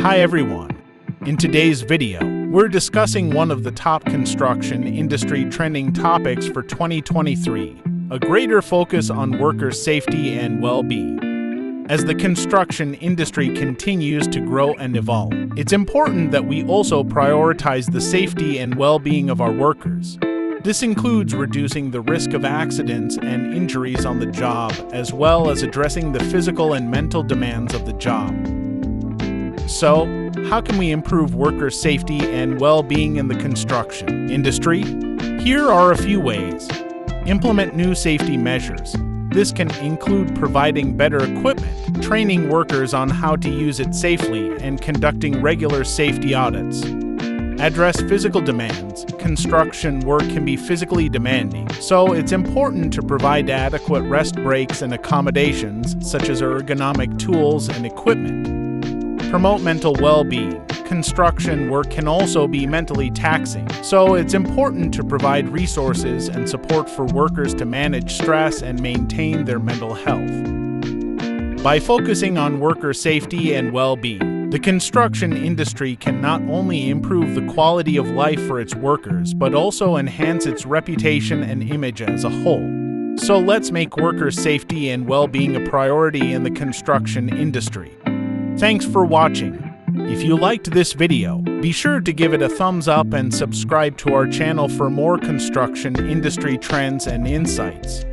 Hi everyone. In today's video, we're discussing one of the top construction industry trending topics for 2023, a greater focus on worker safety and well-being. As the construction industry continues to grow and evolve, it's important that we also prioritize the safety and well-being of our workers. This includes reducing the risk of accidents and injuries on the job, as well as addressing the physical and mental demands of the job. So, how can we improve worker safety and well-being in the construction industry? Here are a few ways. Implement new safety measures. This can include providing better equipment, training workers on how to use it safely, and conducting regular safety audits. Address physical demands. Construction work can be physically demanding, so it's important to provide adequate rest breaks and accommodations, such as ergonomic tools and equipment. Promote mental well-being. Construction work can also be mentally taxing, so it's important to provide resources and support for workers to manage stress and maintain their mental health. By focusing on worker safety and well-being, the construction industry can not only improve the quality of life for its workers, but also enhance its reputation and image as a whole. So let's make worker safety and well-being a priority in the construction industry. Thanks for watching. If you liked this video, be sure to give it a thumbs up and subscribe to our channel for more construction industry trends and insights.